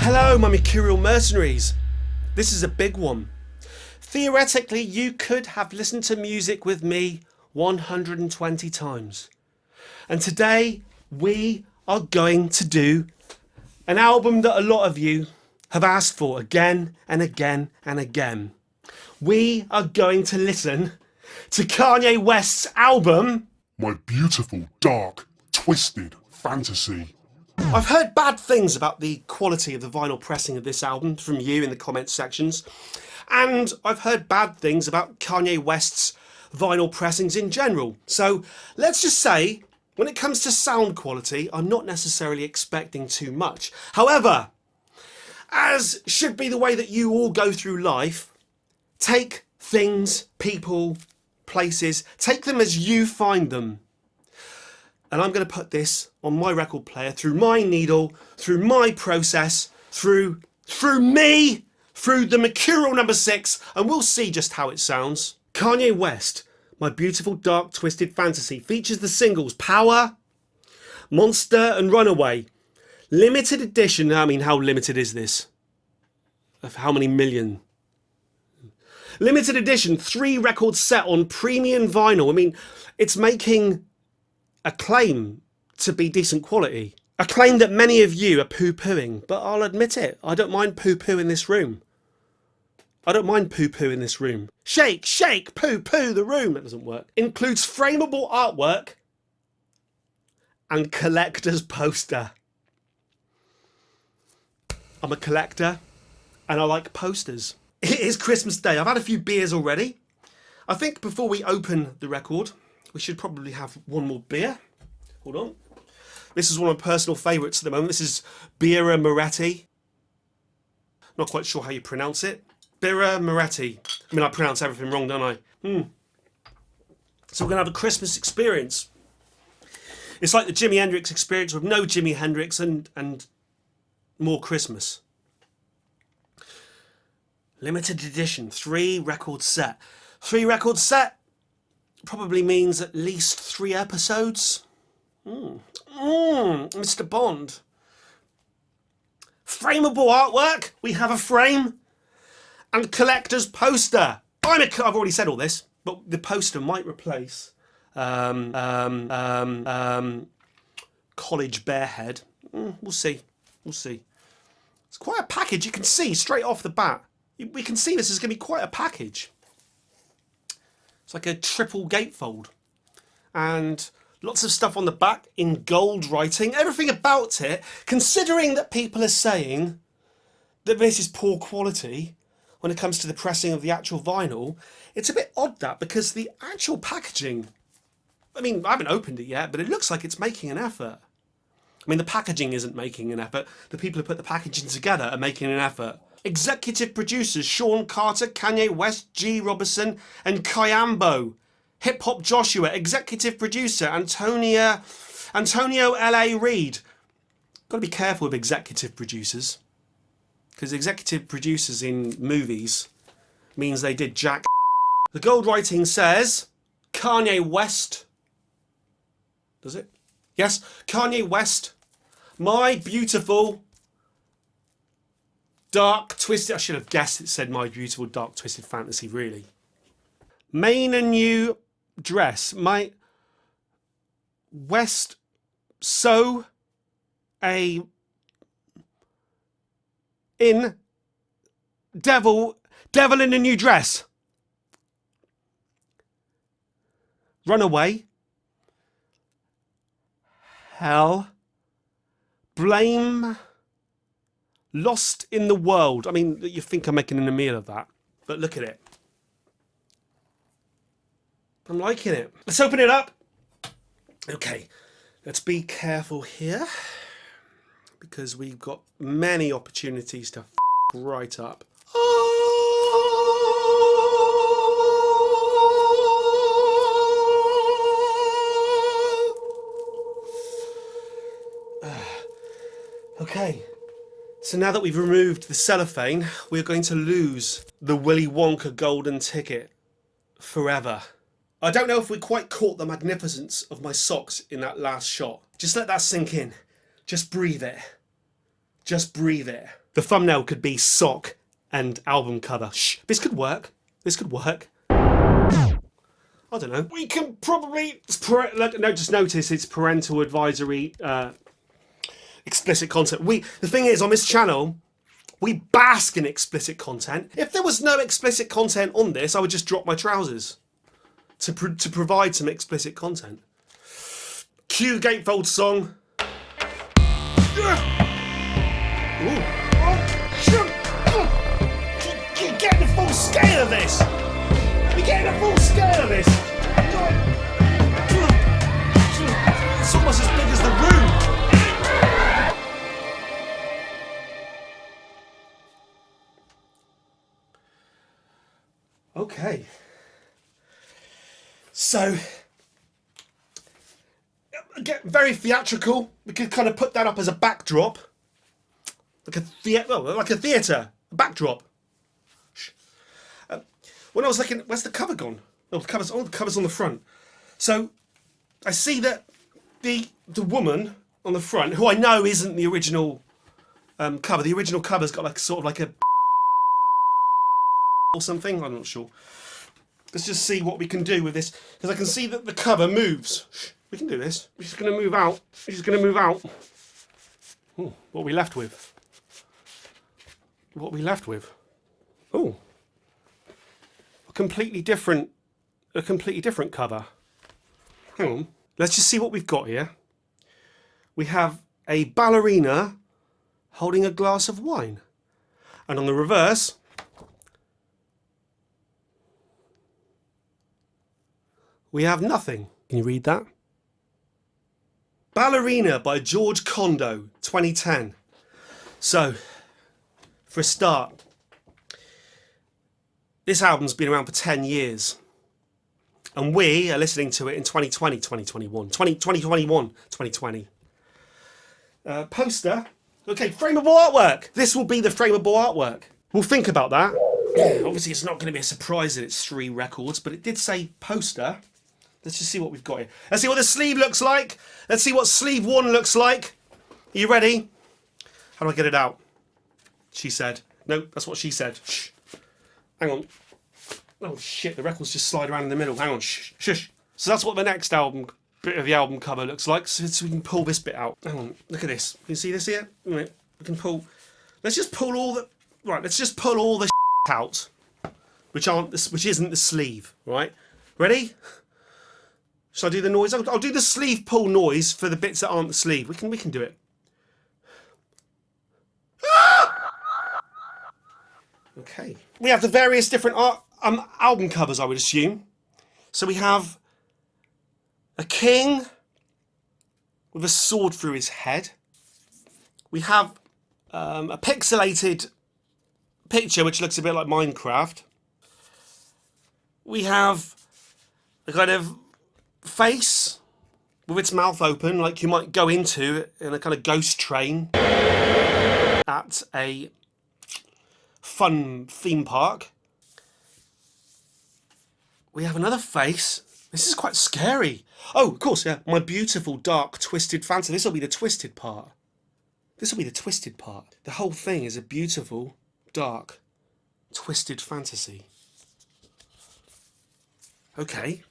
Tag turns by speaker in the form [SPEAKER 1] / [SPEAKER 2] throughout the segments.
[SPEAKER 1] Hello, my Mercurial mercenaries. This is a big one. Theoretically, you could have listened to music with me 120 times. And today, we are going to do an album that a lot of you have asked for again and again and again. We are going to listen to Kanye West's album,
[SPEAKER 2] My Beautiful, Dark, Twisted Fantasy.
[SPEAKER 1] I've heard bad things about the quality of the vinyl pressing of this album from you in the comments sections. And I've heard bad things about Kanye West's vinyl pressings in general. So let's just say, when it comes to sound quality, I'm not necessarily expecting too much. However, as should be the way that you all go through life, take things, people, places, take them as you find them. And I'm going to put this on my record player through my needle, through my process, through me, through the Mercurial number 6, and we'll see just how it sounds. Kanye West, My Beautiful Dark Twisted Fantasy, features the singles Power, Monster and Runaway. Limited edition, I mean, how limited is this? Of how many million? Limited edition, 3 record set on premium vinyl. I mean, it's making a claim to be decent quality. A claim that many of you are poo-pooing, but I'll admit it. I don't mind poo-poo in this room. I don't mind poo-poo in this room. Shake, shake, poo-poo the room. That doesn't work. Includes frameable artwork and collector's poster. I'm a collector and I like posters. It is Christmas Day. I've had a few beers already. I think before we open the record, we should probably have one more beer. Hold on. This is one of my personal favourites at the moment. This is Birra Moretti. Not quite sure how you pronounce it. Birra Moretti. I mean, I pronounce everything wrong, don't I? So we're going to have a Christmas experience. It's like the Jimi Hendrix experience with no Jimi Hendrix and more Christmas. Limited edition, 3 record set. 3 record set probably means at least 3 episodes. Mr. Bond. Frameable artwork. We have a frame. And collector's poster. I've already said all this, but the poster might replace College Bearhead. We'll see. We'll see. It's quite a package. You can see straight off the bat. We can see this is going to be quite a package. It's like a triple gatefold. And lots of stuff on the back in gold writing. Everything about it, considering that people are saying that this is poor quality when it comes to the pressing of the actual vinyl, it's a bit odd that, because the actual packaging, I mean, I haven't opened it yet, but it looks like it's making an effort. I mean, the packaging isn't making an effort. The people who put the packaging together are making an effort. Executive producers Sean Carter, Kanye West, G. Robertson, and Kayambo. Hip Hop Joshua. Executive producer Antonio L.A. Reid. Got to be careful with executive producers, because executive producers in movies means they did jack. The gold writing says Kanye West. Does it? Yes, Kanye West. My Beautiful Dark Twisted, I should have guessed it said My Beautiful Dark Twisted Fantasy, really. Main and new dress. My West sew a in devil in a new dress. Runaway. Hell. Blame. Lost in the World. I mean, you think I'm making an meal of that, but look at it. I'm liking it. Let's open it up. Okay, let's be careful here, because we've got many opportunities to right up. Okay. So now that we've removed the cellophane, we're going to lose the Willy Wonka golden ticket forever. I don't know if we quite caught the magnificence of my socks in that last shot. Just let that sink in. Just breathe it. Just breathe it. The thumbnail could be sock and album cover. Shh, this could work. This could work. I don't know. We can probably... just notice it's parental advisory, explicit content. The thing is, on this channel, we bask in explicit content. If there was no explicit content on this, I would just drop my trousers to provide some explicit content. Cue gatefold song. You're getting the full scale of this. You're getting the full scale of this. It's almost as big as the room. Okay. So, get very theatrical. We could kind of put that up as a backdrop, like a theatre, a backdrop. When I was looking, where's the cover gone? Oh, the cover's on the front. So, I see that the woman on the front, who I know isn't the original cover. The original cover's got like sort of like a or something. I'm not sure. Let's just see what we can do with this, because I can see that the cover moves. We can do this. She's going to move out. She's going to move out. Ooh, what are we left with? What are we left with? Oh, a completely different cover. Hang on. Let's just see what we've got here. We have a ballerina holding a glass of wine, and on the reverse, we have nothing. Can you read that? Ballerina by George Condo, 2010. So, for a start, this album's been around for 10 years. And we are listening to it in 2020, 2020. Poster. Okay, frameable artwork. This will be the frameable artwork. We'll think about that. Obviously, it's not going to be a surprise that it's 3 records, but it did say poster. Let's just see what we've got here. Let's see what the sleeve looks like. Let's see what sleeve 1 looks like. Are you ready? How do I get it out? She said. No, that's what she said. Shh. Hang on. Oh shit, the records just slide around in the middle. Hang on, shh, shush. So that's what the next bit of the album cover looks like. So we can pull this bit out. Hang on, look at this. Can you see this here? We can pull. Let's just pull all the. Right, let's just pull all the out, which isn't the sleeve. Right, ready? Shall I do the noise? I'll do the sleeve pull noise for the bits that aren't the sleeve. We can do it. Okay. We have the various different album covers, I would assume. So we have a king with a sword through his head. We have a pixelated picture which looks a bit like Minecraft. We have a kind of face with its mouth open, like you might go into in a kind of ghost train at a fun theme park. We have another face. This is quite scary. Oh, of course, yeah. My beautiful, dark, twisted fantasy. This will be the twisted part. This will be the twisted part. The whole thing is a beautiful, dark, twisted fantasy. Okay.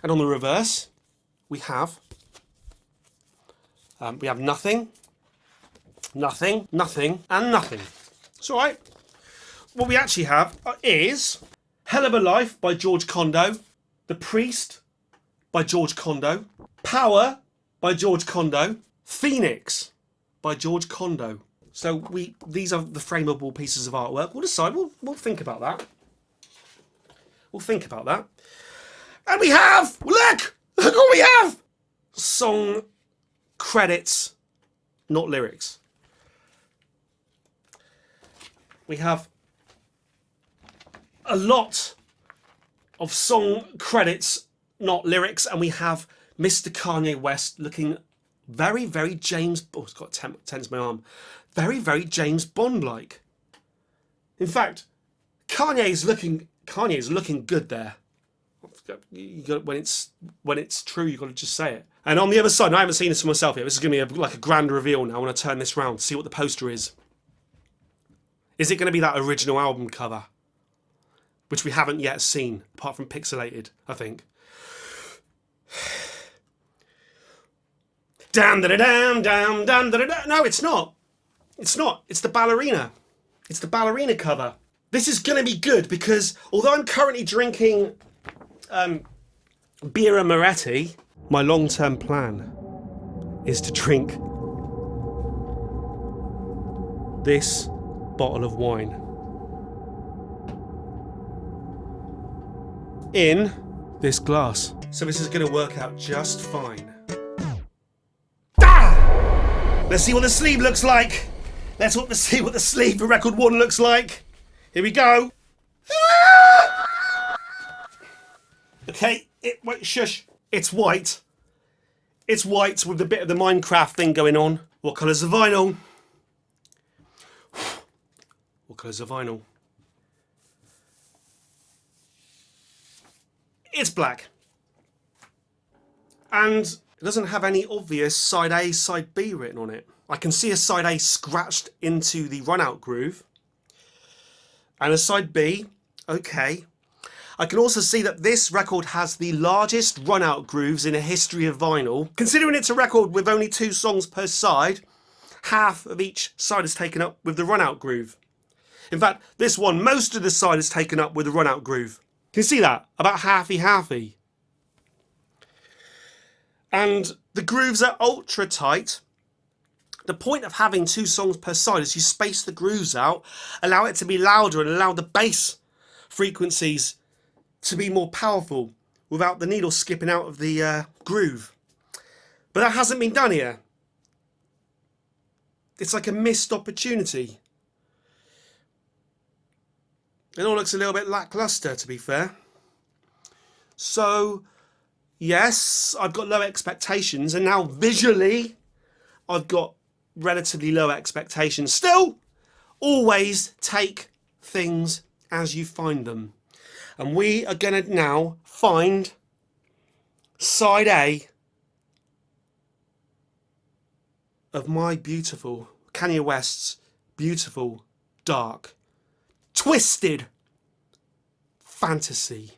[SPEAKER 1] And on the reverse, we have nothing, nothing, nothing, and nothing. It's all right. What we actually have is Hell of a Life by George Condo, The Priest by George Condo, Power by George Condo, Phoenix by George Condo. So these are the frameable pieces of artwork. We'll decide. We'll think about that. We'll think about that. And we have, look what we have! Song credits, not lyrics. We have a lot of song credits, not lyrics, and we have Mr. Kanye West looking very, very James... Oh, it's got tense my arm. Very, very James Bond-like. In fact, Kanye is looking good there. When it's true, you've got to just say it. And on the other side, and I haven't seen this for myself yet, this is going to be like a grand reveal now when I turn this round to see what the poster is. Is it going to be that original album cover? Which we haven't yet seen, apart from pixelated, I think. Dam da da dam dam dam da da da. No, it's not. It's not. It's the ballerina. It's the ballerina cover. This is going to be good because although I'm currently drinking Birra Moretti, my long-term plan is to drink this bottle of wine in this glass. So this is going to work out just fine. Ah! Let's see what the sleeve looks like. Let's see what the sleeve for record 1 looks like. Here we go. Ah! Okay, wait, shush. It's white. It's white with a bit of the Minecraft thing going on. What colour's the vinyl? What colour's the vinyl? It's black. And it doesn't have any obvious side A, side B written on it. I can see a side A scratched into the run-out groove. And a side B, okay. I can also see that this record has the largest run-out grooves in a history of vinyl. Considering it's a record with only 2 songs per side, half of each side is taken up with the run-out groove. In fact, this one, most of the side is taken up with the run-out groove. Can you see that? About halfy-halfy. And the grooves are ultra tight. The point of having 2 songs per side is you space the grooves out, allow it to be louder and allow the bass frequencies to be more powerful without the needle skipping out of the groove. But that hasn't been done here. It's like a missed opportunity. It all looks a little bit lackluster, to be fair. So, yes, I've got low expectations, and now visually, I've got relatively low expectations. Still, always take things as you find them. And we are going to now find side A of my beautiful, Kanye West's beautiful, dark, twisted fantasy.